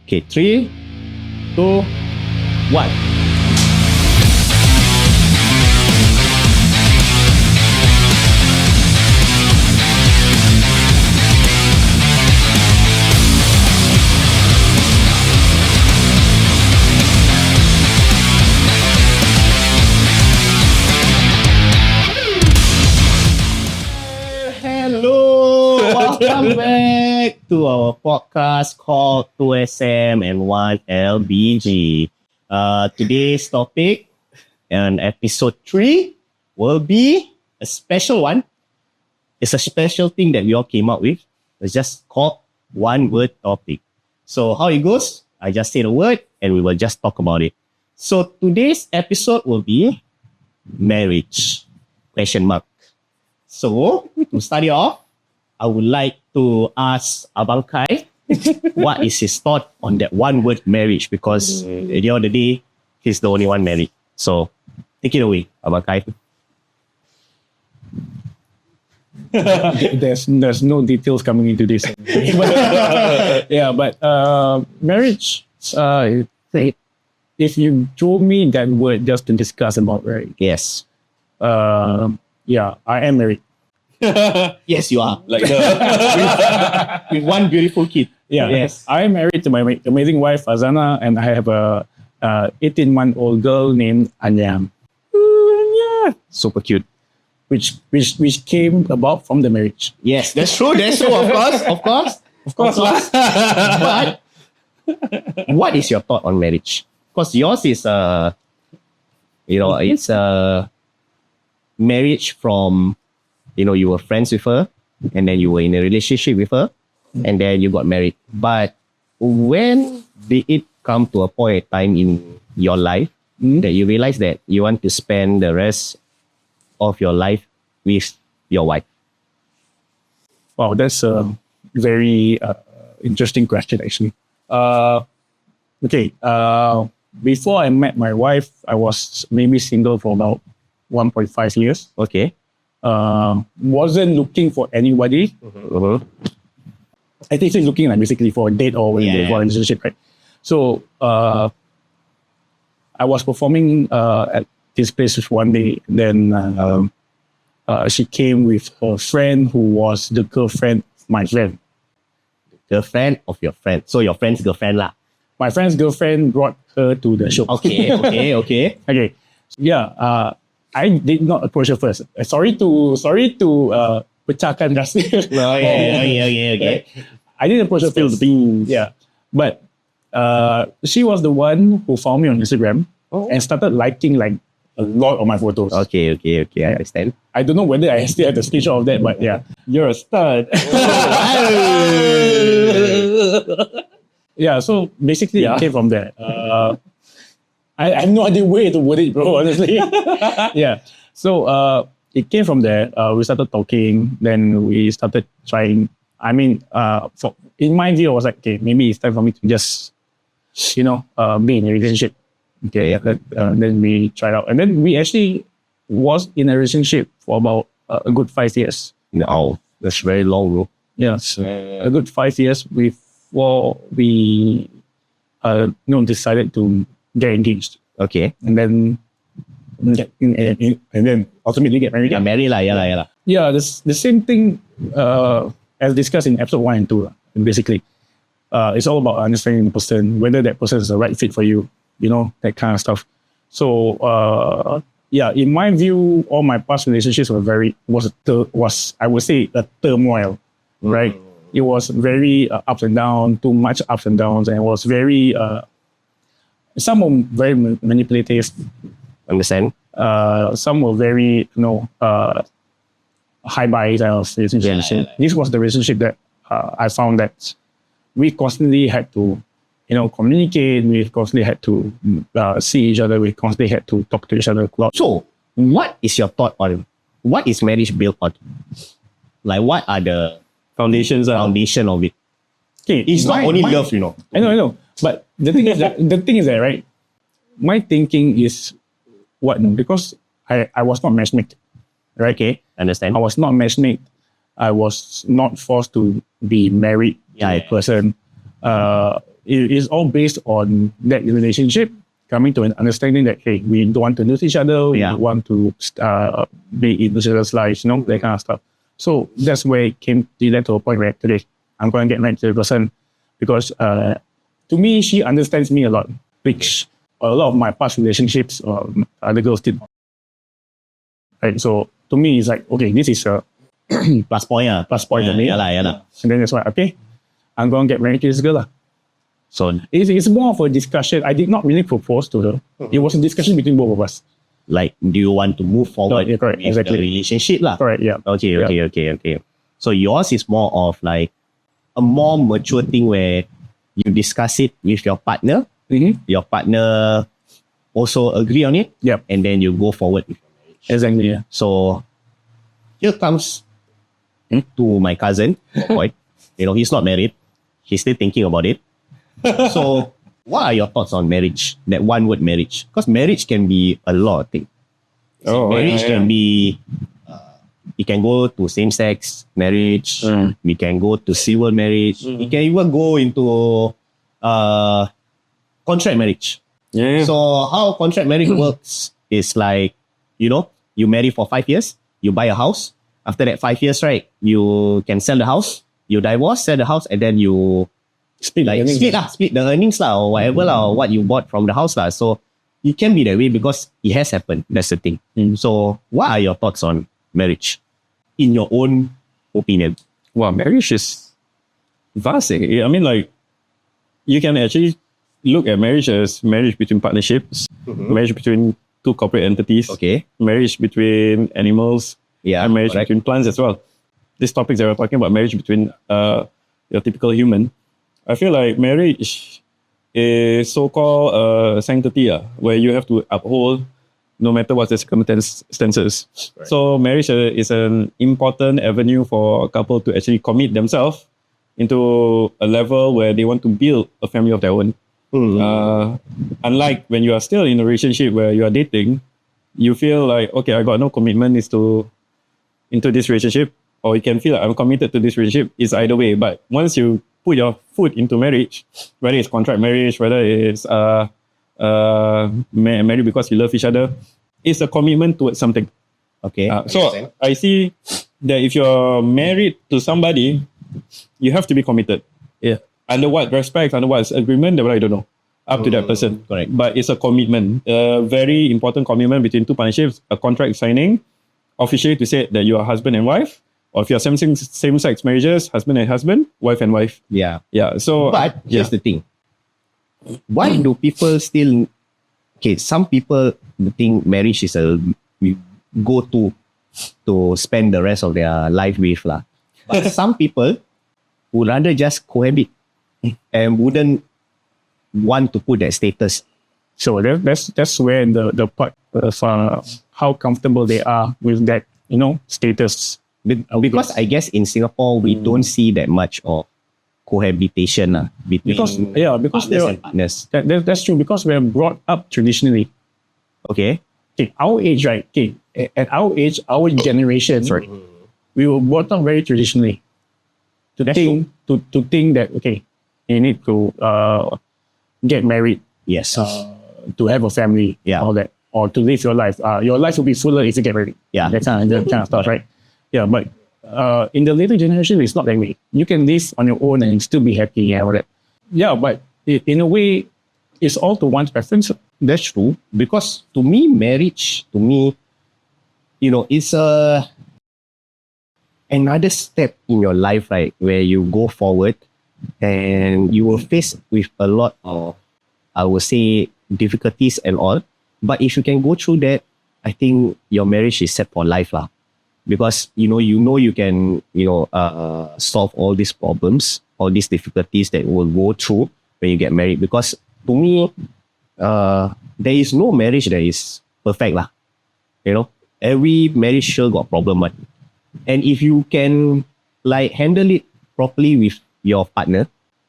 Okay, 3, 2, 1. Hello, welcome back to our podcast called 2SM and 1LBG. Today's topic and episode 3 will be a special one. It's a special thing that we all came up with. It's just called one word topic. So how it goes, I just say the word and we will just talk about it. So today's episode will be marriage, ? So, to start it off, I would like to ask Abang Kai, what is his thought on that one word marriage? Because at the end of the day, he's the only one married. So, take it away, Abang Kai. There's no details coming into this. but marriage, if you throw me that word just to discuss about, right? Yes. I am married. Yes, you are. Like with one beautiful kid. Yeah. Yes. I am married to my amazing wife, Azana, and I have a 18-month-old girl named Anyam. Super cute. Which came about from the marriage. Yes, that's true. Of course. But what is your thought on marriage? Because yours is it's a marriage from, you were friends with her and then you were in a relationship with her and then you got married. But when did it come to a point in time in your life that you realize that you want to spend the rest of your life with your wife? Wow, that's a very interesting question, actually. Before I met my wife, I was maybe single for about 1.5 years. Okay. Wasn't looking for anybody. I think she's looking like basically for a date or for a relationship, right? So I was performing at this place one day. Then she came with her friend who was the girlfriend of my friend. Girlfriend of your friend. So your friend's girlfriend lah. My friend's girlfriend brought her to the show. Okay. Yeah. I did not approach her first. Sorry to pecahkan rasa. Okay. I didn't approach her first. Yeah. But she was the one who found me on Instagram and started liking like a lot of my photos. Okay. I understand. I don't know whether I still have the screenshot of that, but yeah. You're a stud. Yeah, so basically it came from there. I have no idea where to put it, bro, honestly. Yeah. So it came from there. We started talking. Then we started trying. I mean, in my view, I was like, okay, maybe it's time for me to just, be in a relationship. Okay. Then we tried out. And then we actually was in a relationship for about a good 5 years. No, that's very long, bro. Yes. A good 5 years before we decided to get engaged. Okay. And then ultimately get married. Yeah, married lah. Yeah. Yeah, the same thing as discussed in episode 1 and 2. Basically, it's all about understanding the person, whether that person is the right fit for you, that kind of stuff. So, in my view, all my past relationships was I would say a turmoil, right? It was very ups and downs, too much ups and downs, and it was very some were very manipulative. Understand? Some were very, high bias of relationship. Yeah. This was the relationship that I found that we constantly had to, communicate. We constantly had to see each other. We constantly had to talk to each other a lot. So, what is your thought on what is marriage built on? Like, what are the foundations of it? Okay, it's not only love, I know. But the thing is that, right? My thinking is because I was not matchmaked, right? Okay, understand. I was not matchmaked. I was not forced to be married to a person. it is all based on that relationship coming to an understanding that, hey, we don't want to lose each other. Yeah. We want to be in each other's lives, you know, that kind of stuff. So that's where it came to that to a point where today I'm going to get married to the person because to me, she understands me a lot, which a lot of my past relationships, other girls did. Right. So to me, it's like, okay, this is a Plus point ah. plus point for me. Yeah lah. And then that's why, okay, I'm going to get married to this girl. Lah. So It's more of a discussion. I did not really propose to her. It was a discussion between both of us. like, do you want to move forward Yeah, correct, with exactly. the relationship lah? Correct, yeah. Okay. So yours is more of like a more mature thing where you discuss it with your partner. Mm-hmm. Your partner also agree on it. Yep. And then you go forward. Exactly, yeah. So here comes to my cousin, boy. He's not married. He's still thinking about it. So what are your thoughts on marriage? That one word marriage. Because marriage can be a lot of things. Marriage can be, it can go to same-sex marriage. We can go to civil marriage. We can even go into contract marriage. Yeah. So how contract marriage works is like, you marry for 5 years, you buy a house. After that 5 years, right, you can sell the house, you divorce, sell the house, and then you split the earnings lah, or whatever lah, or what you bought from the house lah. So it can be that way because it has happened. That's the thing. So what are your thoughts on marriage, in your own opinion? Wow, marriage is vast. I mean, like, you can actually look at marriage as marriage between partnerships, marriage between two corporate entities, Okay. marriage between animals, Yeah. and marriage correct. between plants as well. These topics that we're talking about, marriage between your typical human, I feel like marriage is so-called sanctity, where you have to uphold no matter what the circumstances. Right. So marriage is an important avenue for a couple to actually commit themselves into a level where they want to build a family of their own. Unlike when you are still in a relationship where you are dating, you feel like, okay, I got no commitment into this relationship, or you can feel like I'm committed to this relationship. It's either way. But once you put your foot into marriage, whether it's contract marriage, whether it's married because you love each other, it's a commitment towards something. Okay. So I see that if you're married to somebody, you have to be committed. Yeah. Under what respect, under what agreement, that I don't know. Up to that person. Correct. But it's a commitment, a very important commitment between two partnerships, a contract signing, officially to say that you are husband and wife, or if you're same-sex marriages, husband and husband, wife and wife. Yeah. Yeah. So, But here's the thing. Why do people still... Okay, some people think marriage is a go-to to spend the rest of their life with lah. But some people would rather just cohabit and wouldn't want to put that status. So that's where the part of how comfortable they are with that, status. Because I guess in Singapore, we don't see that much of cohabitation between Because partners and partners. that's true, because we're brought up traditionally. Okay. Okay, our age, right? Okay, at our age, our generation, we were brought up very traditionally to think that, okay, you need to get married, Yes. to have a family, Yeah. all that, or to live your life. Your life will be fuller if you get married. Yeah. That kind of stuff, right? Yeah, but in the later generation, it's not that way. You can live on your own and still be happy and all that. Yeah, but in a way, it's all to one's preference. That's true. Because to me, marriage, it's another step in your life, right? Where you go forward and you will face with a lot of, I would say, difficulties and all. But if you can go through that, I think your marriage is set for life lah. Because you can solve all these problems, all these difficulties that will go through when you get married. Because to me, there is no marriage that is perfect lah. Every marriage sure got problem one. And if you can handle it properly with your partner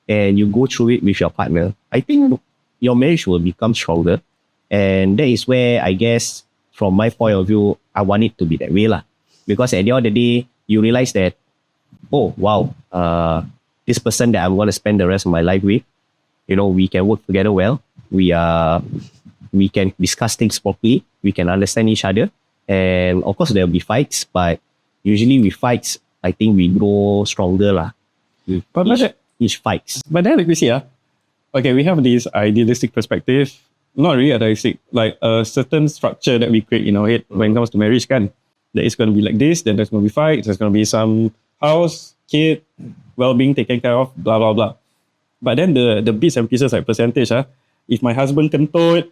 and you go through it with your partner, I think your marriage will become stronger. And that is where I guess from my point of view, I want it to be that way lah. Because at the end of the day, you realize that, oh wow, this person that I'm going to spend the rest of my life with, we can work together well. We can discuss things properly. We can understand each other. And of course, there will be fights, but usually with fights, I think we grow stronger lah. But Each fights. But then, like we see, okay, we have this idealistic perspective, not really idealistic, like a certain structure that we create in our head when it comes to marriage, kan? That it's going to be like this, then there's going to be fights, there's going to be some house, kid, well-being taken care of, blah, blah, blah. But then the bits and pieces like percentage, if my husband kentut,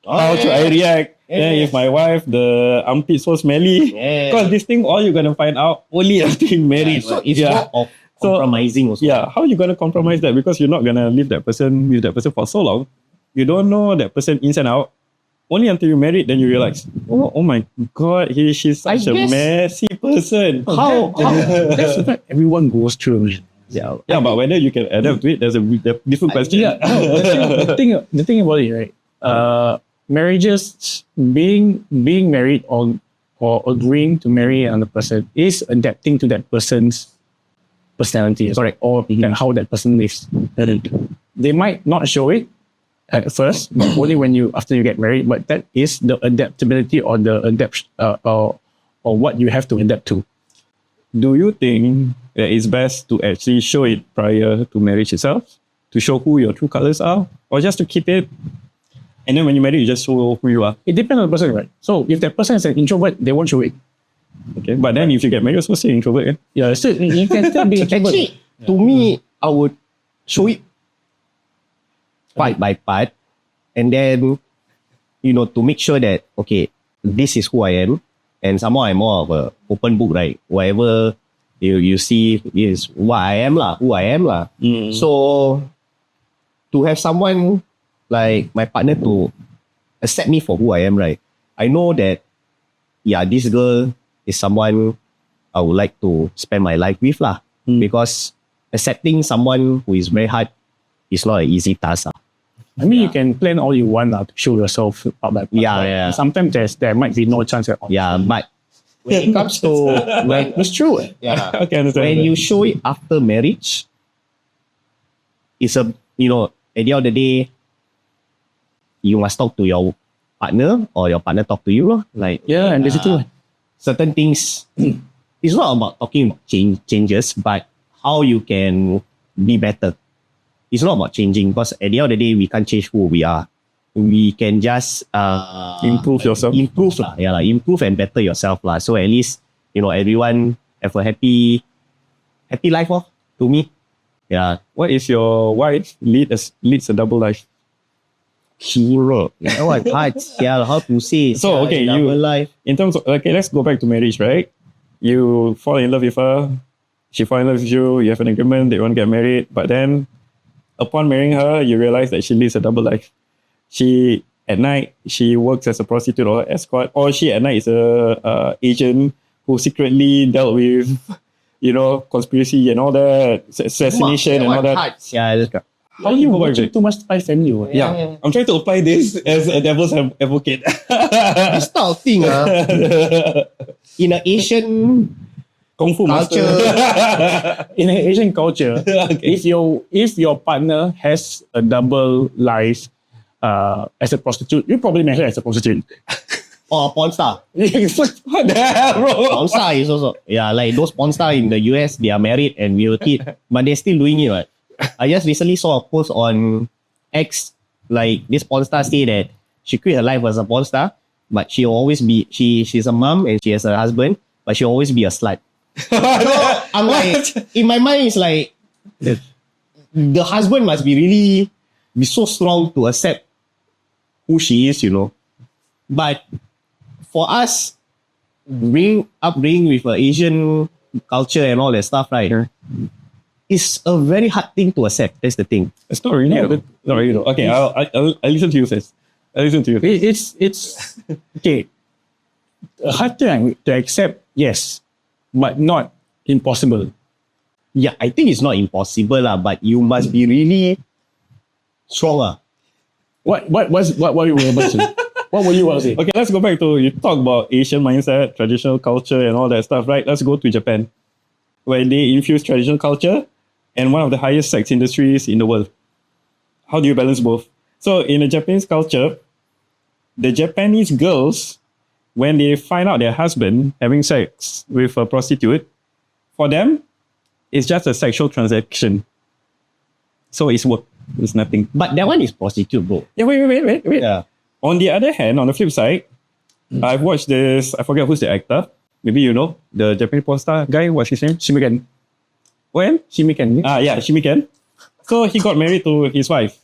how should I react? Then if my wife, the armpit so smelly, because this thing, all you're going to find out only after you married. So it's more of compromising also. Yeah, how are you going to compromise that? Because you're not going to live with that person for so long. You don't know that person ins and out. Only until you married, then you realize, oh my God, she's such a messy person. How that's what everyone goes through. Yeah, but whether you can adapt to it, there's a different question. Yeah, the thing about it, right? Marriages, being married or agreeing to marry another person is adapting to that person's personality, correct, or and how that person lives. They might not show it at first, but only after you get married. But that is the adaptability or the or what you have to adapt to. Do you think that it's best to actually show it prior to marriage itself, to show who your true colors are, or just to keep it? And then when you marry, you just show who you are. It depends on the person, right? So if that person is an introvert, they won't show it. Okay, but then if you get married, you're supposed to be an introvert, yeah? Yeah, so you can still be introvert. Actually, to me, I would show it part by part, and then to make sure that this is who I am, and somehow I'm more of a open book, right? Whatever you see is what I am lah, who I am lah. So to have someone like my partner to accept me for who I am, right? I know that this girl is someone I would like to spend my life with lah. Because accepting someone who is very hard is not an easy task. I mean, you can plan all you want to show yourself up that. Yeah. Sometimes there might be no chance at all. Yeah, but when it comes to It's true. yeah, Okay, understand. when you show it after marriage, it's at the end of the day, you must talk to your partner or your partner talk to you lor. Like And basically, certain things, it's not about talking about changes, but how you can be better. It's not about changing, because at the end of the day, we can't change who we are. We can just Improve yourself. Improve lah. Yeah, improve and better yourself lah. So at least everyone have a happy life to me. Yeah. What is your wife leads a double life? Hero. What hard? Yeah, how to say? So, okay, double life. In terms of, let's go back to marriage, right? You fall in love with her, she fall in love with you, you have an agreement, they want to get married, but then upon marrying her, you realize that she lives a double life. At night, she works as a prostitute or escort, or she at night is a agent who secretly dealt with, conspiracy and all that, assassination and all that. Hard. Yeah, how you watching too much Spy Family? Yeah. I'm trying to apply this as a devil's advocate. this type of thing, in an Asian Kung Fu culture, master. In an Asian culture, Okay. if your partner has a double life as a prostitute, you probably met her as a prostitute. or a porn star. What the hell, bro? Porn star is also, like those porn stars in the US, they are married and with a kid, but they're still doing it, right? I just recently saw a post on X, like this porn star say that she quit her life as a porn star, but she'll always be, she's a mom and she has a husband, but she'll always be a slut. So I'm like, in my mind, it's like, the husband must be so strong to accept who she is, But for us, upbringing with Asian culture and all that stuff, right? It's a very hard thing to accept. That's the thing. It's not really. Not really. Okay, I'll listen to you first. I'll listen to you. It's okay. Hard to accept, yes, but not impossible. Yeah, I think it's not impossible, but you must be really strong. What were you about to say? What were you about to say? Okay, let's go back to, you talk about Asian mindset, traditional culture and all that stuff, right? Let's go to Japan, where they infuse traditional culture and one of the highest sex industries in the world. how do you balance both? So in the Japanese culture, the Japanese girls, when they find out their husband having sex with a prostitute, for them, it's just a sexual transaction. So it's work. It's nothing. But that one is prostitute, bro. Yeah, wait. Yeah. On the other hand, on the flip side, I've watched this, I forget who's the actor. Maybe you know, the Japanese porn star guy, what's his name? Shimiken. When? Shimiken. Yeah, Shimiken. So he got married to his wife.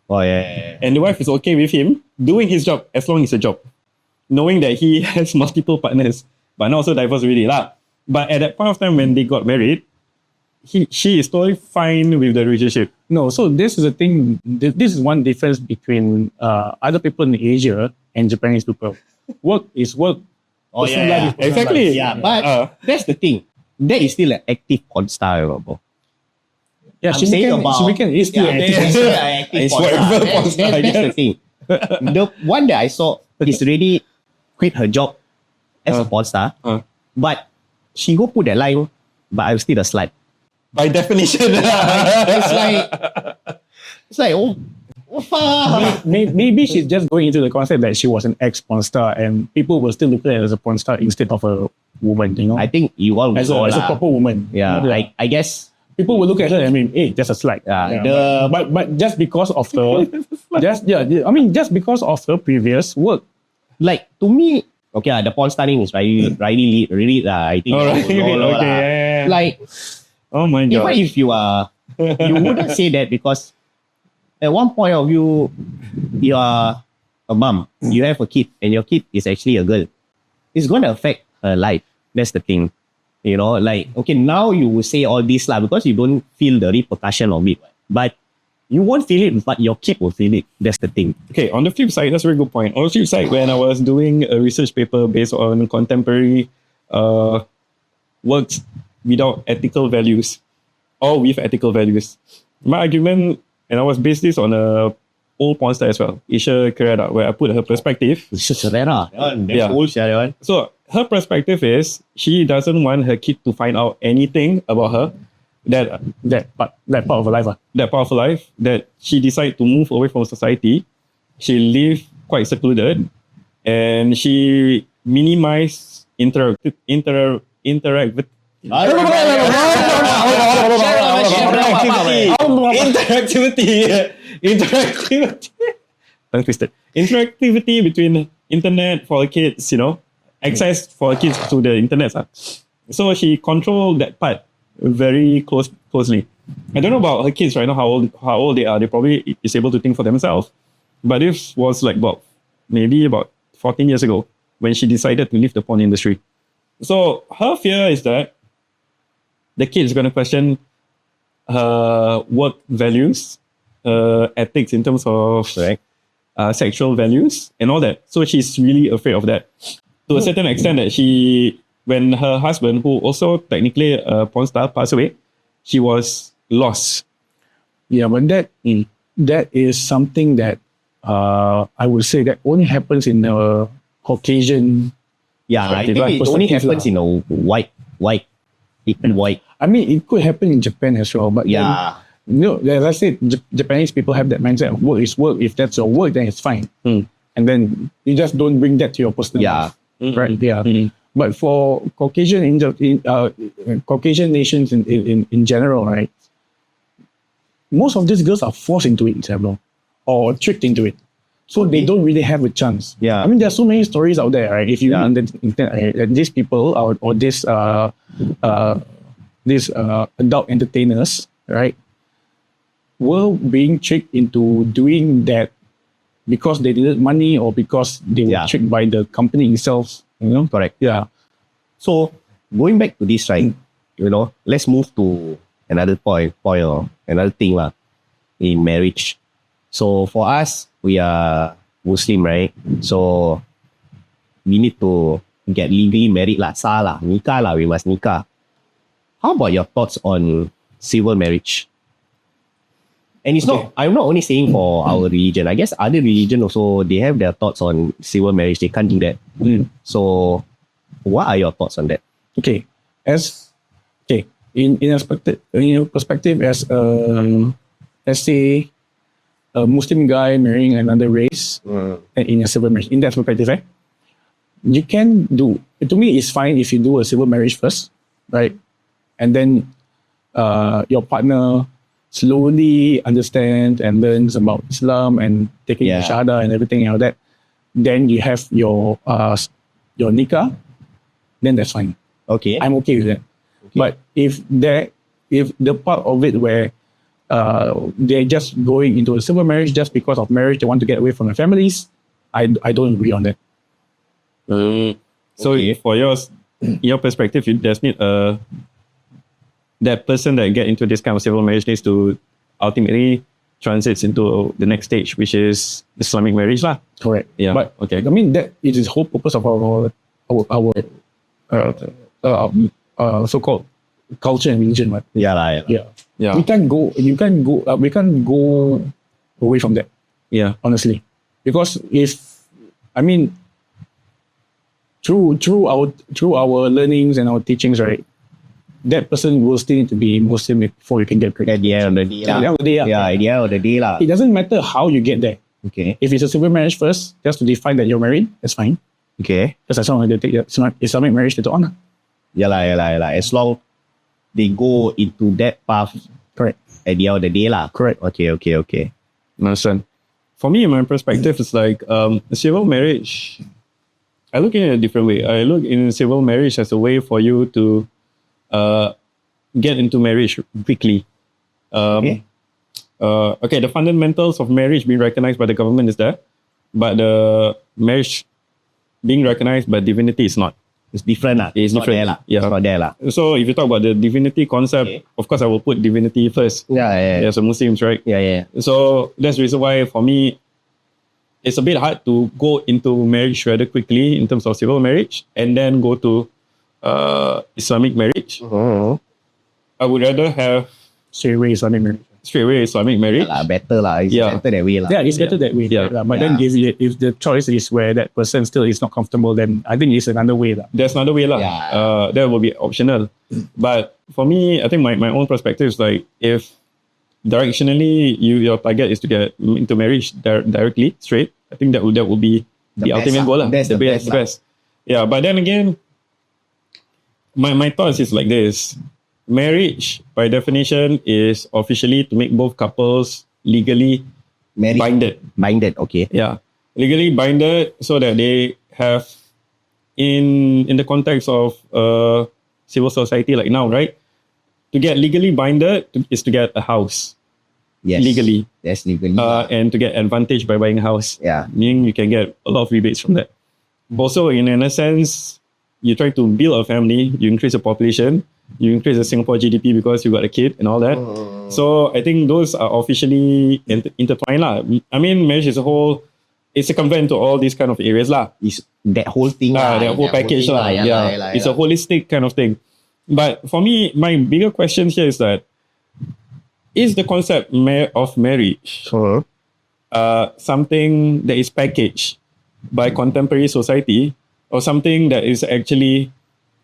Oh, yeah. And the wife is okay with him doing his job as long as it's a job. Knowing that he has multiple partners, but not also divorced already lah. But at that point of time when they got married, she is totally fine with the relationship. No, so this is the thing. This is one difference between other people in Asia and Japanese people. Work is work. Oh, Personal yeah. life is personal Exactly. life. Yeah, but that's the thing. That is still an active porn star, you know, bro. Yeah, I'm saying Shimiken is still active. It's forever porn star, I That's the guess. thing. The one that I saw is really quit her job as a porn star, but she go put that line, but I'm still a slut. By definition. It's like, oh fuck. Maybe she's just going into the concept that she was an ex-porn star and people will still look at her as a porn star instead of a woman, you know? I think you all as a proper woman. Yeah, You know, I guess. people will look at her and mean, hey, that's a slut. But just because of her, just because of her previous work. Like, to me, okay, the porn star name is Riley Reed. I think. Alright, you know, okay, yeah. Like, Oh my even god. if you are, you wouldn't say that because at one point of view, you are a mom, you have a kid, and your kid is actually a girl. It's going to affect her life. That's the thing. You know, like, okay, now you will say all this lah because you don't feel the repercussion of it. But you won't feel it, but your kid will feel it. That's the thing. Okay, on the flip side, that's a very good point. On the flip side, when I was doing a research paper based on contemporary works without ethical values or with ethical values, my argument, and I was based this on a old porn star as well, Isha Kerada, where I put her perspective. It's just rare. Yeah. Old, that one. So her perspective is she doesn't want her kid to find out anything about her That part of her life. that part of her life, that she decided to move away from society. She lived quite secluded and she minimized interactivity between internet for kids, you know, access for kids to the internet. So she controlled that part very closely. I don't know about her kids right now, how old they are. They probably is able to think for themselves. But this was like maybe about 14 years ago when she decided to leave the porn industry. So her fear is that the kid is going to question her work values, ethics in terms of sexual values and all that. So she's really afraid of that. To a certain extent that when her husband, who also technically a porn star, passed away, she was lost. Yeah, but that is something that I would say that only happens in the Caucasian. Yeah, I think it only happens in a white. I mean, it could happen in Japan as well, but Yeah. then, you know, as I said, Japanese people have that mindset of work is work. If that's your work, then it's fine. And then you just don't bring that to your personal Yeah. life. Right? Yeah. But for Caucasian Caucasian nations in general, right? Most of these girls are forced into it, or tricked into it. So they don't really have a chance. Yeah. I mean, there's so many stories out there, right? If you on the internet, these people or these adult entertainers, right, were being tricked into doing that because they needed money or because they were tricked by the company itself. You know? Correct. Yeah. So going back to this, right? You know, let's move to another point or another thing lah in marriage. So for us, we are Muslim, right? So we need to get legally married lah, sah lah, nikah lah, we must nikah. How about your thoughts on civil marriage? And it's not, I'm not only saying for our religion. I guess other religion also, they have their thoughts on civil marriage. They can't do that. So what are your thoughts on that? Okay. In a perspective as let's say a Muslim guy marrying another race in a civil marriage, in that perspective, you can do. To me, it's fine if you do a civil marriage first, right? And then your partner slowly understands and learns about Islam and taking the shahada and everything like that. Then you have your nikah, then that's fine. Okay. I'm okay with that. Okay. But if the part of it where they're just going into a civil marriage just because of marriage, they want to get away from their families, I don't agree on that. So for your perspective, there's need that person that get into this kind of civil marriage needs to ultimately transits into the next stage, which is Islamic marriage lah. Correct. Yeah. But okay. I mean that is the whole purpose of our so-called culture and religion, right? Yeah. We can't go away from that. Yeah. Honestly, because through our learnings and our teachings, right, that person will still need to be Muslim before you can get pregnant. At the end of the day, at the end of the day lah. It doesn't matter how you get there. Okay. If it's a civil marriage first, just to define that you're married, that's fine. Okay. Because as long as they take Islamic marriage later on. Yeah. As long they go into that path. Correct. At the end of the day lah. Correct. Okay. Understand. For me, my perspective is like civil marriage. I look in it a different way. I look in civil marriage as a way for you to get into marriage quickly. The fundamentals of marriage being recognized by the government is there, but the marriage being recognized by divinity is not. It's different lah. It's different. There lah. Yeah. It's not there lah. So if you talk about the divinity concept, of course I will put divinity first. Yeah. As a Muslims, right? Yeah. So that's the reason why for me, it's a bit hard to go into marriage rather quickly in terms of civil marriage and then go to Islamic marriage. I would rather have straight away Islamic marriage. Better lah. It's better that way lah. Yeah, it's better that way. Yeah. But then if the choice is where that person still is not comfortable, then I think it's another way lah. There's another way lah. Yeah. That will be optional. But for me, I think my own perspective is like, if directionally your target is to get into marriage directly, straight, I think that will be the ultimate goal lah. That's the best. Yeah, but then again, my thoughts is like this. Marriage, by definition, is officially to make both couples legally binded. Okay. Yeah, legally binded so that they have, in the context of civil society like now, right? To get legally binded is to get a house. Yes. Legally. Yes, legally. And to get advantage by buying a house. Yeah. Meaning you can get a lot of rebates from that. Also, in a sense, you try to build a family, you increase the population, you increase the Singapore GDP because you got a kid and all that. So I think those are officially intertwined lah. I mean, marriage as a whole, it's circumvent to all these kind of areas lah. It's that whole thing that whole package lah. Yeah. It's a holistic kind of thing. But for me, my bigger question here is that, is the concept of marriage something that is packaged by contemporary society, or something that is actually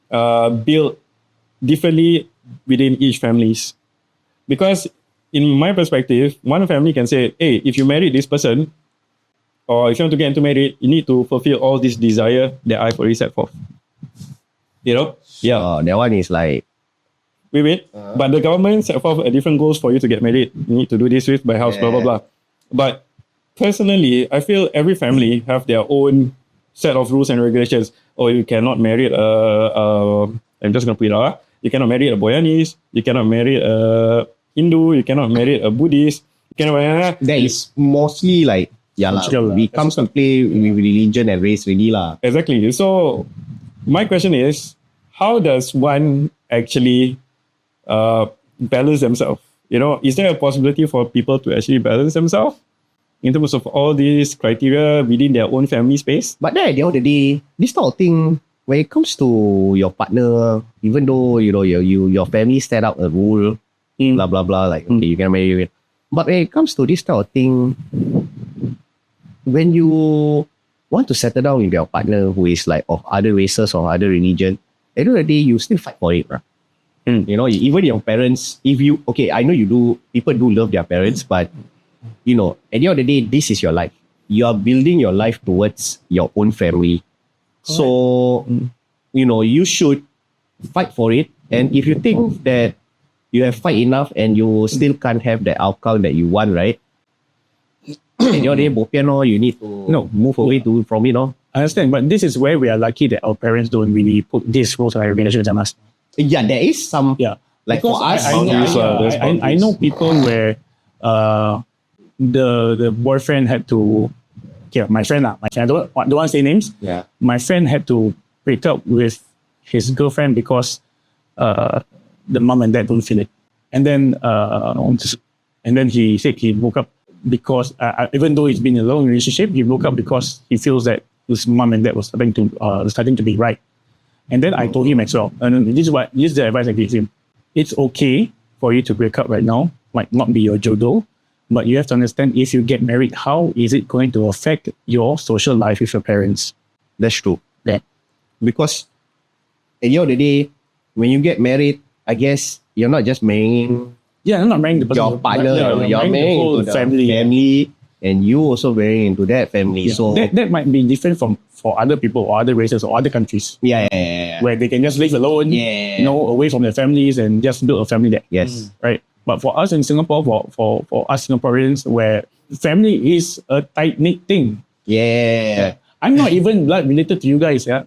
built differently within each families? Because in my perspective, one family can say, hey, if you marry this person, or if you want to get into marriage, you need to fulfill all this desire that I've already set forth. You know? Yeah. That one is like, wait. But the government set forth a different goals for you to get married. You need to do this with by house, blah, blah, blah. But personally, I feel every family have their own set of rules and regulations. Or you cannot marry I'm just going to put it out. You cannot marry a Boyanese. You cannot marry a Hindu. You cannot marry a Buddhist. You cannot. That is mostly like, we come to play with religion and race really lah. Exactly. So my question is, how does one actually balance themselves? You know, is there a possibility for people to actually balance themselves in terms of all these criteria within their own family space? But then at the end of the day, this type of thing, when it comes to your partner, even though your family set out a rule, blah blah blah, like okay, you can marry. But when it comes to this type of thing, when you want to settle down with your partner who is like of other races or other religion, at the end of the day, you still fight for it, right? You know, even your parents, I know people do love their parents, but at the end of the day, this is your life. You are building your life towards your own family. So, you should fight for it. And if you think that you have fight enough and you still can't have the outcome that you want, right? At the end of the day, bopian, you need to move away from it. I understand, but this is where we are lucky that our parents don't really put this rules on our relationship on us. Yeah, there is some. Yeah. Like Because for us, I know people where the boyfriend had to, my friend, I don't want to say names. Yeah. My friend had to break up with his girlfriend because the mom and dad don't feel it. And then he said he broke up because even though he's been in a long relationship, he broke up because he feels that his mom and dad was starting to be right. And then I told him as well, and this is the advice I gave him. It's okay for you to break up right now, might not be your jodoh, but you have to understand if you get married, how is it going to affect your social life with your parents? That's true. Yeah. Because at the end of the day, when you get married, I guess you're not just marrying I'm not marrying the person. your partner, you're marrying the marrying whole into the family. and you also marrying into that family. Yeah. So that might be different for other people or other races or other countries yeah. where they can just live alone, Yeah. away from their families and just build a family there. Yes. Right. But for us in Singapore, for us Singaporeans, where family is a tight-knit thing. Yeah. I'm not even blood related to you guys, yeah.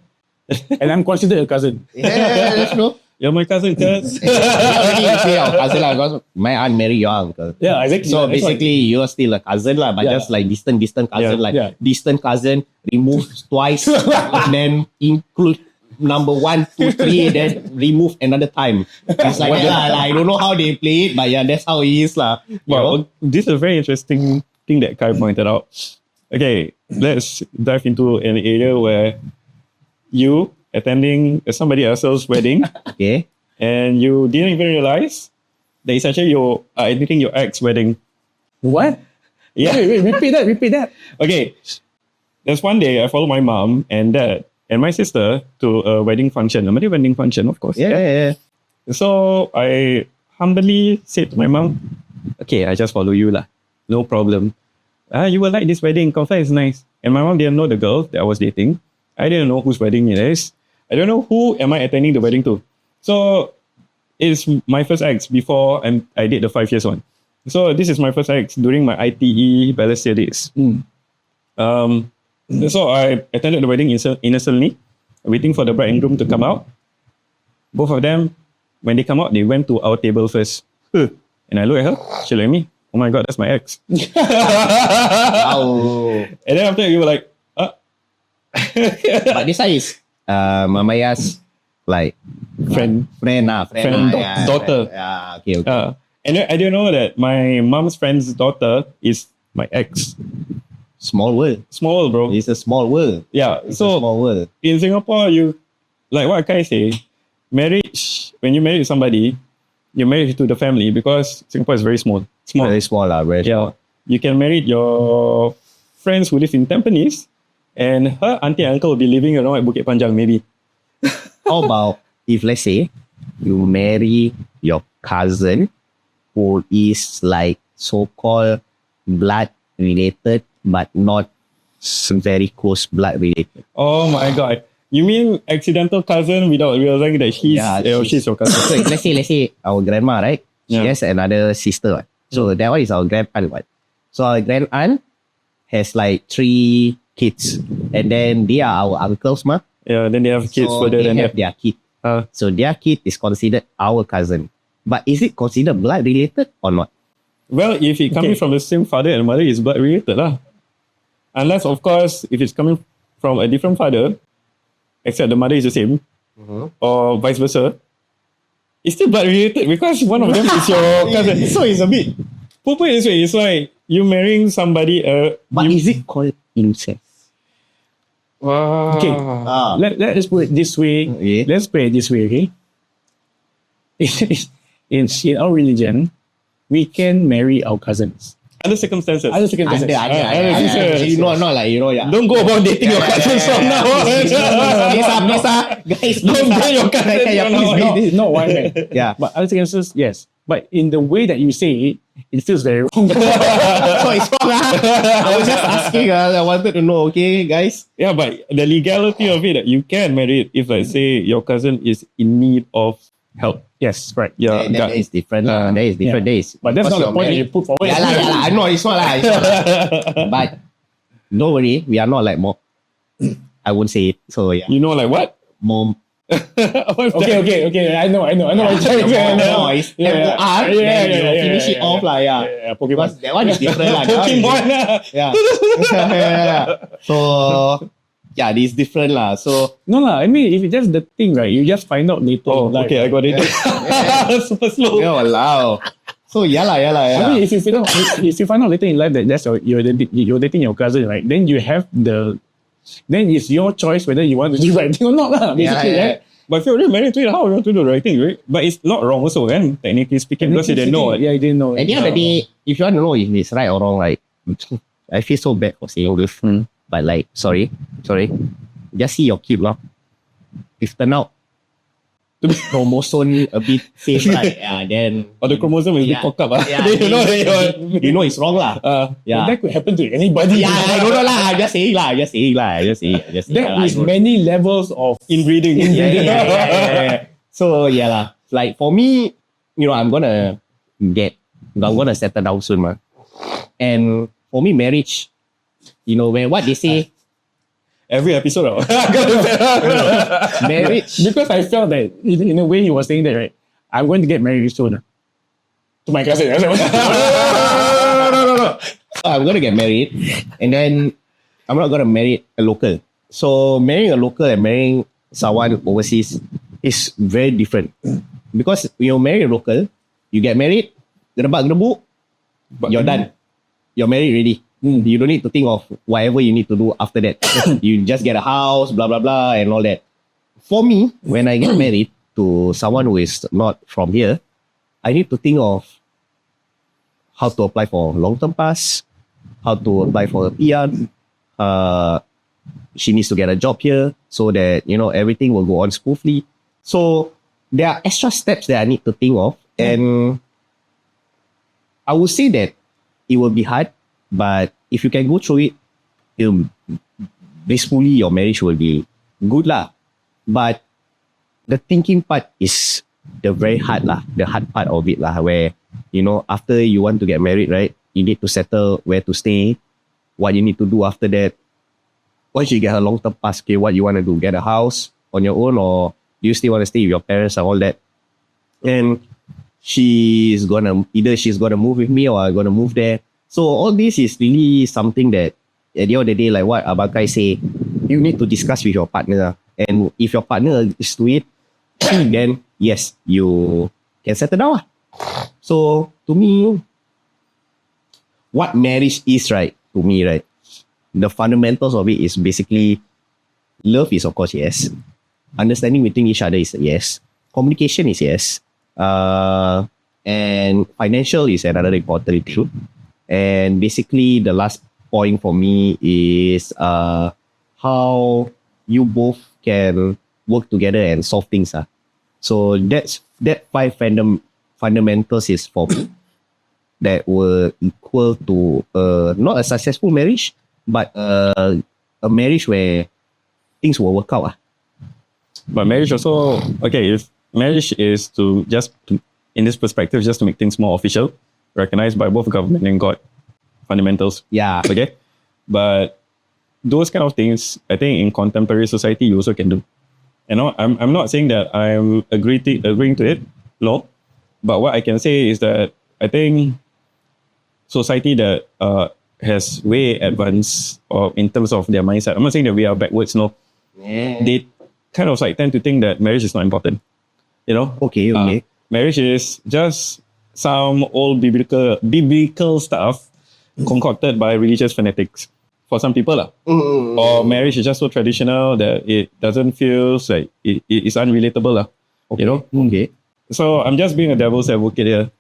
And I'm considered a cousin. Yeah, that's true. You're my cousin, cuz. Already say our cousin lah, because my aunt married your uncle. Yeah, exactly. So That's why- basically, you're still a cousin lah, but Yeah. just like distant cousin, Yeah. distant cousin remove twice, then include number 1, 2, 3, then remove another time. It's like that lah. I don't know how they play it, but yeah, that's how it is lah. Well, this is a very interesting thing that Kai pointed out. Okay, let's dive into an area where you attending somebody else's wedding Okay. and you didn't even realize that it's actually you are attending your ex wedding. What? Yeah. Wait, repeat that. Okay. There's one day I followed my mom and dad and my sister to a wedding function, a Malay wedding function, of course. Yeah. So I humbly said to my mom, okay, I just follow you lah. No problem. You will like this wedding. Confirm is nice. And my mom didn't know the girl that I was dating. I didn't know whose wedding it is. I don't know who am I attending the wedding to. So it's my first ex before I did the 5 years one. So this is my first ex during my ITE Balestier days. So I attended the wedding innocently, waiting for the bride and groom to come out. Both of them, when they come out, they went to our table first. And I look at her, she looked at me. Oh my God, that's my ex. Wow. And then after that, we were like, But this one is Mamaya's like friend. Daughter. Yeah, okay. And then I didn't know that my mom's friend's daughter is my ex. Small world. Small world, bro. It's a small world. Yeah. It's a small world. In Singapore, you, like what I say, marriage, when you marry somebody, you marry to the family because Singapore is very small. Very small lah. Very Yeah. small. You can marry your friends who live in Tampines and her auntie and uncle will be living around at Bukit Panjang maybe. How about if let's say you marry your cousin who is like so-called blood related but not very close blood related. Oh my God. You mean accidental cousin without realizing that she's your cousin? So let's say our grandma, right? She Yeah. has another sister. Right? So that one is our grand-aunt. Right? So our grand-aunt has like 3 kids. And then they are our uncles, ma. Yeah, then they have kids So further they than have that. their kid. Uh, So their kid is considered our cousin. But is it considered blood related or not? Well, if it coming from the same father and mother, it's blood related lah. Unless, of course, if it's coming from a different father, except the mother is the same, or vice versa, it's still blood related because one of them is your cousin. So it's a bit. Put it this way, it's like you marrying somebody. But is it called incest? Wow. Okay. Let's put it this way. Okay. Let's put it this way, okay? In our religion, we can marry our cousins. Other circumstances. Other circumstances. Ada. Not like, yeah. Don't go about dating your cousins from now on. Please, guys. Don't date your cousins from now on. This is not what I meant. Yeah. But other circumstances, yes. But in the way that you say it, it feels very wrong. So it's wrong. I was just asking. I wanted to know. Okay, guys. Yeah, but the legality of it, you can marry it if, like, say, your cousin is in need of help. Yes, right. Yeah, That is different. That is different days. But that's Because not the you're point that you married. put forward. I know it's not lah. It's not lah. But don't worry, we are not like more. I won't say it. So yeah, You know, like what? mom. Okay. I know what you're trying to say. No, it's M-O-R, then you finish it off lah. Yeah. Yeah, Pokemon. Because that one is different lah. That one is Pokemon. Yeah. Yeah. So yeah, this different lah. So No lah, I mean, if it's just the thing, right, you just find out later. Oh, in life, okay, I got it. Super slow. yeah, walao. So yeah lah. I mean, if you find out later in life that that's you're dating your cousin, right? Then you have then it's your choice whether you want to do the right thing or not lah. Basically, right? But if you're already married to it, how you want to do the right thing, right? But it's not wrong also, kan? Technically speaking, because you didn't know. Yeah, you didn't know. At the end of the day, if you want to know if it's right or wrong, like I feel so bad for saying this, but like sorry, just see your kid lah. If turn out to be chromosome a bit safe, right? Yeah, then Or the chromosome will be cocked up. Yeah, You know it's wrong lah. Yeah. That could happen to anybody. Yeah, I don't know lah. I'm just saying lah. There is many levels of inbreeding. Yeah. So yeah lah. Like for me, I'm gonna settle down soon, man. And for me, marriage, when what they say, Every episode. marriage. because I felt that in a way he was saying that, right? I'm going to get married soon. To my cousin. No. I'm gonna get married, and then I'm not gonna marry a local. So marrying a local and marrying someone overseas is very different. Because you marry a local, you get married, gedebak-gedebuk, you're done. You're married already. You don't need to think of whatever you need to do after that. You just get a house, blah, blah, blah, and all that. For me, when I get married to someone who is not from here, I need to think of how to apply for long-term pass, how to apply for a PR. She needs to get a job here so that, everything will go on smoothly. So there are extra steps that I need to think of. And I would say that it will be hard, but if you can go through it, blissfully, your marriage will be good lah. But the thinking part is the very hard lah, the hard part of it lah, where, after you want to get married, right, you need to settle where to stay, what you need to do after that. Once you get a long-term pass, okay, what you want to do, get a house on your own, or you still want to stay with your parents and all that. And she's gonna move with me or I'm gonna move there. So all this is really something that at the end of the day, like what Abakai say, you need to discuss with your partner. And if your partner is to it, then yes, you can settle down. So to me, what marriage is, right, to me, right, the fundamentals of it is basically love is of course yes. Understanding between each other is yes. Communication is yes. And financial is another important issue. And basically, the last point for me is how you both can work together and solve things. So that 5 fundamentals is for me that will equal to not a successful marriage, but a marriage where things will work out. But marriage also, okay, if marriage is in this perspective, just to make things more official, recognized by both government and God, fundamentals. Yeah. Okay. But those kind of things, I think in contemporary society, you also can do. I'm not saying that I'm agreeing to it, no. But what I can say is that I think society that has way advanced or in terms of their mindset, I'm not saying that we are backwards, no. Yeah. They kind of tend to think that marriage is not important. Okay. Marriage is just some old biblical stuff concocted by religious fanatics for some people. Or marriage is just so traditional that it doesn't feel like it is unrelatable. Okay. So I'm just being a devil's advocate here.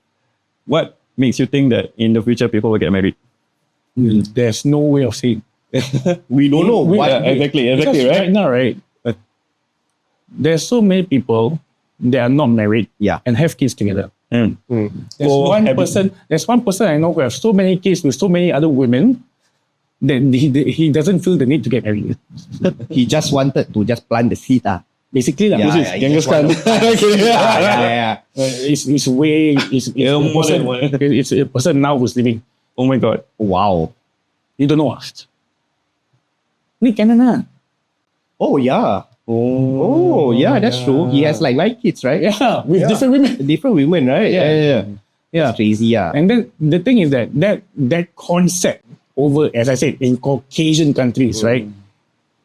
What makes you think that in the future people will get married? There's no way of saying. We don't know. Exactly, Because right? right now, right, there's so many people that are not married Yeah. and have kids together. There's one person I know who has so many kids with so many other women that he doesn't feel the need to get married. He just wanted to just plant the seed. Basically, Yeah, this is yeah, he just wanted to plant the seed. it's a person now who's living. Oh my God. Wow. You don't know. Ni Canada. Oh, yeah. Oh, yeah, that's true. He has like 9 kids, right? Yeah, with different women. Different women, right? Yeah. That's crazy, yeah. And then the thing is that concept over, as I said, in Caucasian countries, right,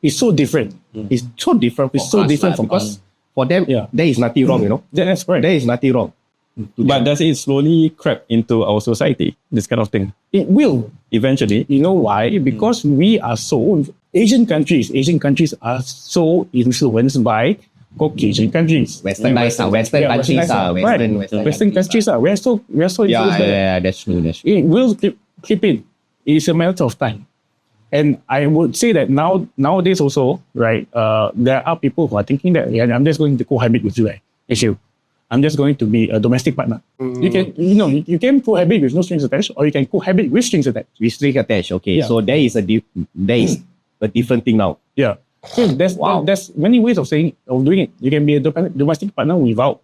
is so different. It's so different from It's so us, different from because us. for them, there is nothing wrong, you know. That's correct. There is nothing wrong. But does it slowly creep into our society? This kind of thing. It will. Eventually. You know why? Because we are so Asian countries are so influenced by Caucasian countries. Western countries are. Western countries are. We're so influenced. Yeah, that's true. It will keep in. It's a matter of time. And I would say that nowadays also, right, there are people who are thinking that I'm just going to cohabit with you, right? Issue. I'm just going to be a domestic partner. You can cohabit with no strings attached, or you can cohabit with strings attached. With string attached, okay. Yeah. So there is a different thing now. Yeah. So there's many ways of doing it. You can be a domestic partner without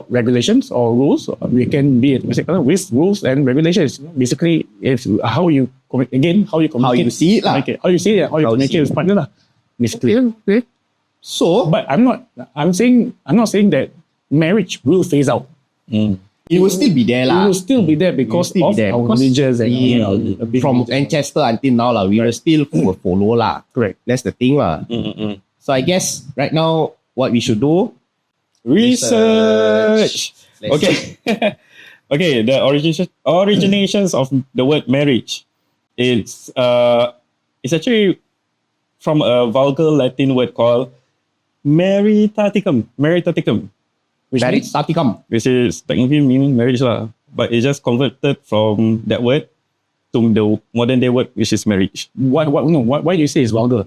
regulations or rules. Or you can be a domestic partner with rules and regulations. Basically, it's how you communicate. How you see it, lah. How you see it, how you communicate with partner, lah. Basically. Okay. So, but I'm not saying that marriage will phase out. it will still be there, It lah. will still be there because of our religions and From Manchester until now, lah, we will still follow, lah. correct. That's the thing, lah. So I guess right now, what we should do, Research. Let's Okay. Okay, the originations of the word marriage. It's actually from a vulgar Latin word called maritaticum. Marriage Satikam. Which is technically meaning marriage lah. But it just converted from that word to the modern day word, which is marriage. Why do you say it's vulgar?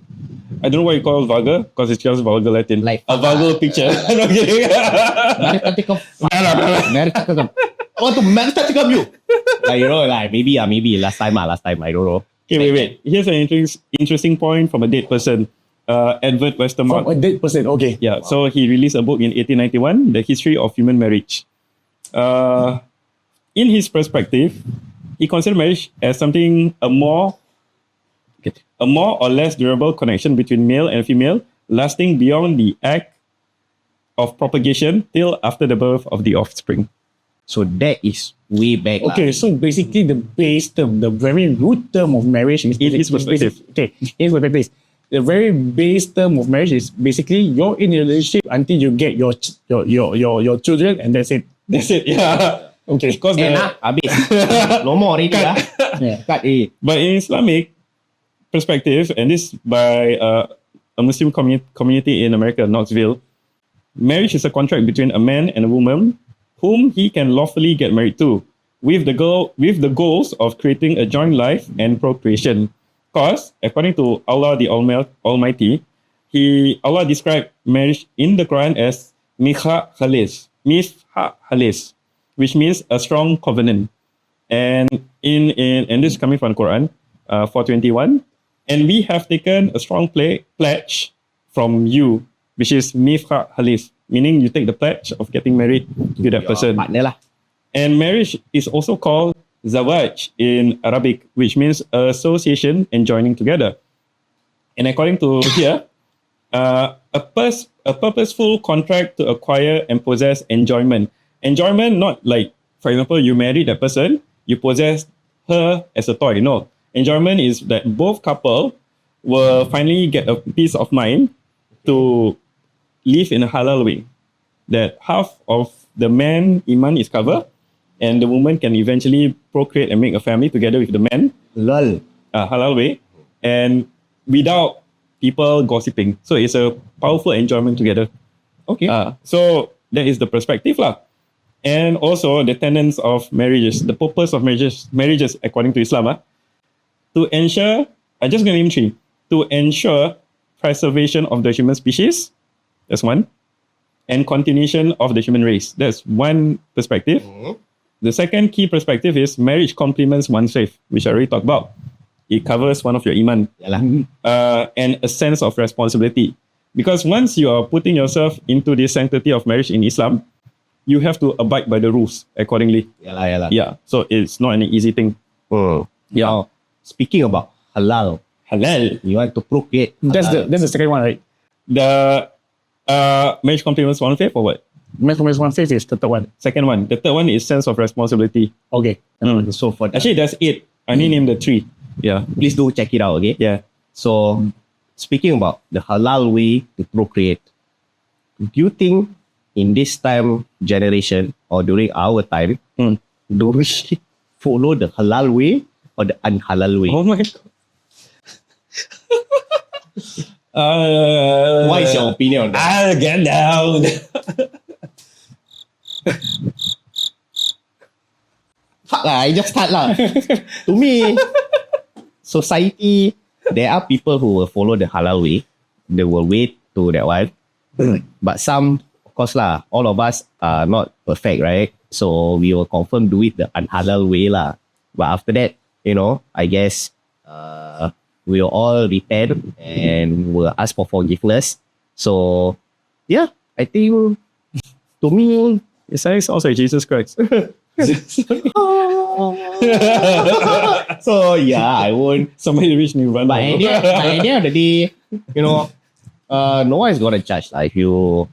I don't know why you call it vulgar, because it's just vulgar Latin. Like a vulgar picture. I'm not kidding. Marriage Satikam. I want to marry Satikam you. Like maybe last time, I don't know. Okay, wait. Here's an interesting point from a dead person. Edward Westermarck. From a dead person, okay. Yeah, so he released a book in 1891, The History of Human Marriage. In his perspective, he considered marriage as something a more or less durable connection between male and female, lasting beyond the act of propagation till after the birth of the offspring. So that is way back. Okay, so basically the base term, the very root term of marriage is In his perspective. Here's what it is. The very base term of marriage is basically you're in a relationship until you get your children, and that's it. That's it, yeah. Okay. Because Habis. No more already, lah. Cut A. But in Islamic perspective, and this by a Muslim community in America, Knoxville, marriage is a contract between a man and a woman whom he can lawfully get married to, with the goals of creating a joint life and procreation. Because according to Allah the Almighty, Allah described marriage in the Quran as mithaq halis, which means a strong covenant. And and this is coming from the Quran, 4:21. And we have taken a strong pledge from you, which is mithaq halis, meaning you take the pledge of getting married to that person. Partner lah. And marriage is also called zawaj in Arabic, which means association and joining together. And according to here, a purposeful contract to acquire and possess enjoyment. Enjoyment, not like, for example, you married that person, you possess her as a toy. No. Enjoyment is that both couple will finally get a peace of mind to live in a halal way. That half of the man iman is covered, and the woman can eventually procreate and make a family together with the man. Lol. Halal way. And without people gossiping. So it's a powerful enjoyment together. Okay. So that is the perspective lah. And also the tenets of marriages, the purpose of marriages according to Islam, to ensure, I'm just going to name 3, to ensure preservation of the human species, that's one. and continuation of the human race. That's one perspective. The second key perspective is marriage complements one's faith, which I already talked about. It covers one of your iman. And a sense of responsibility. Because once you are putting yourself into the sanctity of marriage in Islam, you have to abide by the rules accordingly. Yeah. So it's not an easy thing. Yeah. Now, speaking about halal, you want to procreate. That's the second one, right? The marriage complements one faith or what? Marriage complements one faith is the third one. Second one. The third one is sense of responsibility. Okay. So for that, Actually, there's 8. I only named the 3. Yeah. please do check it out, okay? Yeah. So, speaking about the halal way to procreate, do you think in this time generation or during our time, do we follow the halal way or the unhalal way? Oh my God. What is your opinion on that? I'll get down. Fuck lah, I just start lah. To me, society, there are people who will follow the halal way. They will wait to that one. But some, of course lah, all of us are not perfect, right? So we will confirm do it the unhalal way lah. But after that, I guess we'll all repent and we'll ask for forgiveness. So yeah, I think to me, It sounds like Jesus Christ. so yeah, I won't. Somebody reach Nirvana. But at the end of the day, no one is gonna judge. If you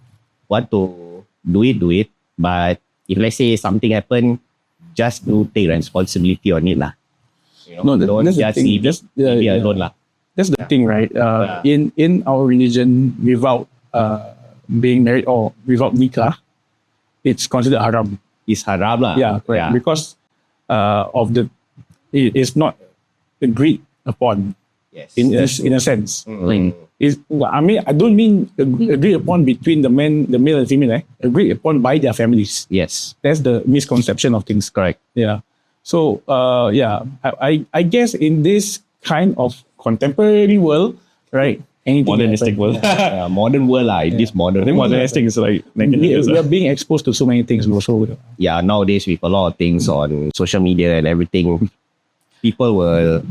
want to do it. But if let's say something happen, just to take responsibility on it lah. No, Don't that's the just thing. leave it alone lah. That's the thing, right? In our religion, without being married or without nikah, it's considered haram. It's haram lah. Yeah, correct. Yeah. Because it is not agreed upon Yes. in a sense. Mm. I don't mean agreed upon between the male and female. Agreed upon by their families. Yes. That's the misconception of things. Correct. Yeah. So I guess in this kind of contemporary world, right? Anything Modernistic can happen. world. Yeah, modern world lah. In this modern I think world. modernistic is like We are being exposed to so many things also. Yeah, nowadays with a lot of things on social media and everything, people will,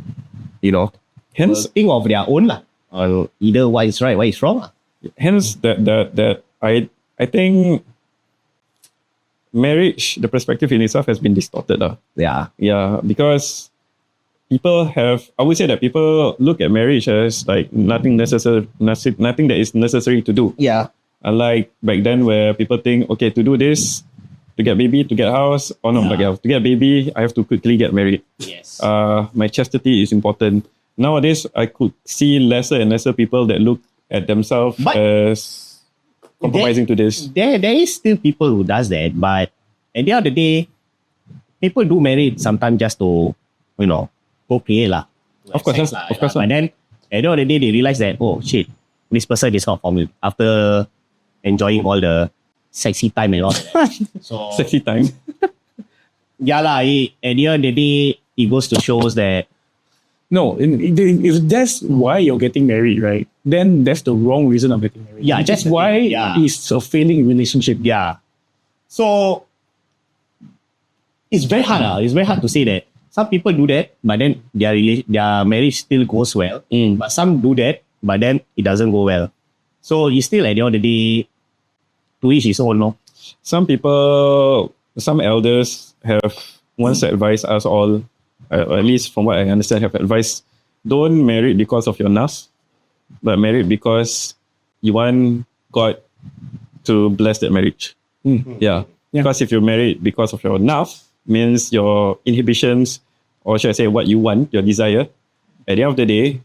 will hence think of their own lah. On either what is right, what is wrong lah. hence that I think marriage, the perspective in itself has been distorted. Yeah. Yeah, because I would say that people look at marriage as like nothing that is necessary to do. Yeah. Unlike back then where people think, okay, to do this, to get baby, to get house, to get baby, I have to quickly get married. Yes. My chastity is important. Nowadays, I could see lesser and lesser people that look at themselves But as compromising to this. There is still people who does that, but at the end of the day, people do marry sometimes just to, procreate lah. Of course, Sex of course. But then at the end of the day, they realize that, oh shit, this person is not for me. After enjoying all the sexy time and all that. So Sexy time. yeah lah, at the end of the day, it goes to shows that No, if that's why you're getting married, right? Then that's the wrong reason of getting married. Yeah, that's that's the why thing. Yeah. it's a failing relationship. yeah. So it's very hard. It's very hard to say that. Some people do that, but then their marriage still goes well. But some do that, but then it doesn't go well. So you still at the end of the day, to each his own, no? Some elders have once advised us all, at least from what I understand, have advised, don't marry because of your nafs, but marry because you want God to bless that marriage. Yeah. Because if you're married because of your nafs, means your inhibitions, or should I say what you want, your desire, at the end of the day,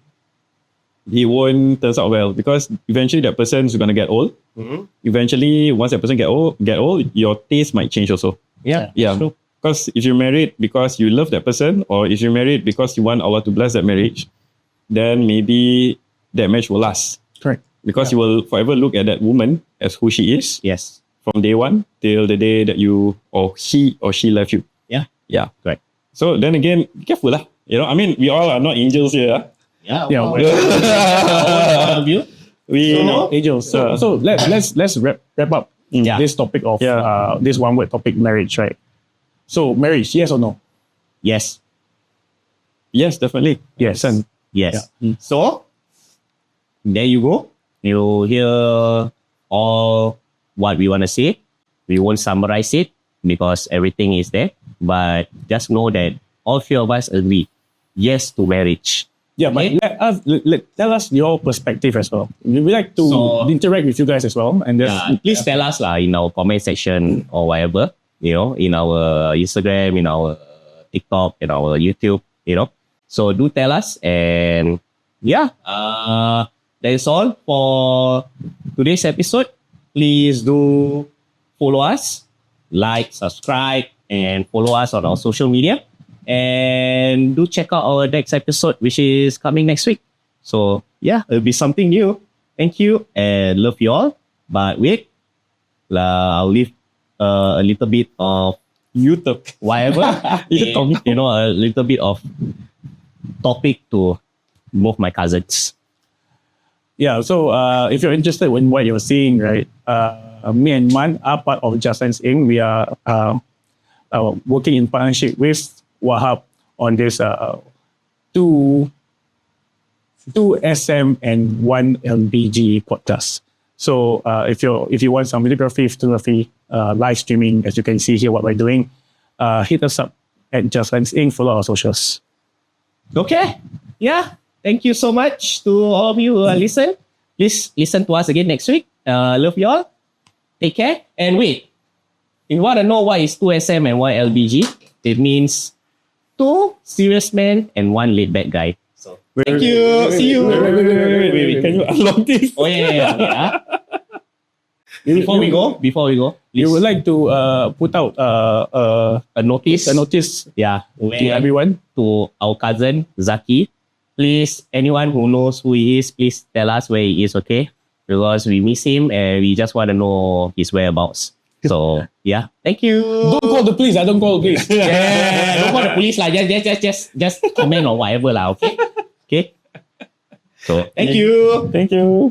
it won't turn out well, because eventually that person is going to get old. Eventually, once that person get old, your taste might change also. Yeah. Yeah. Because if you're married because you love that person, or if you're married because you want Allah to bless that marriage, then maybe that marriage will last. Correct. Because you will forever look at that woman as who she is Yes. from day one till the day that you or he left you. Yeah. Yeah. Correct. So then again, be careful lah. I mean, we all are not angels here. Yeah. Yeah, Wow. well, All of you. We Angels. So let's wrap up Yeah. this topic of this one word topic, marriage, right? So marriage, yes or no? Yes. Yes, definitely. Yes. And Yes. So there you go. You hear all what we want to say. We won't summarize it because everything is there. But just know that all three of us agree. Yes to marriage. yeah, but Okay. tell us your perspective as well. We like to So- interact with you guys as well, and Please tell us in our comment section or whatever, in our Instagram, in our TikTok, in our YouTube, So do tell us, and that is all for today's episode. Please do follow us, like, subscribe, and follow us on our social media. And do check out our next episode, which is coming next week. So it'll be something new. Thank you and love you all. But wait, I'll leave a little bit of YouTube. whatever, a little bit of topic to both my cousins. Yeah, so if you're interested in what you're seeing, right? Me and Man are part of Just Dance Inc. We are working in partnership with Wahab on this two SM and one LBG podcast. So if you want some videography, photography, live streaming, as you can see here, what we're doing, hit us up at Just Dance Inc. Follow our socials. Okay. Yeah. Thank you so much to all of you who listen. Please listen to us again next week. Love you all. Take care. And wait, if you want to know what is 2SM and 1 LBG, it means 2 serious men and 1 laid back guy. So thank you. See you. Wait. Can you unlock this? Oh yeah. Before we go, You would like to put out a notice. Yeah. to everyone. To our cousin Zaki. Please, anyone who knows who he is, please tell us where he is, okay? Because we miss him and we just want to know his whereabouts. So thank you. Don't call the police. I don't call the police. Don't call the police lah. Just comment or whatever lah. Okay. So thank you. Thank you.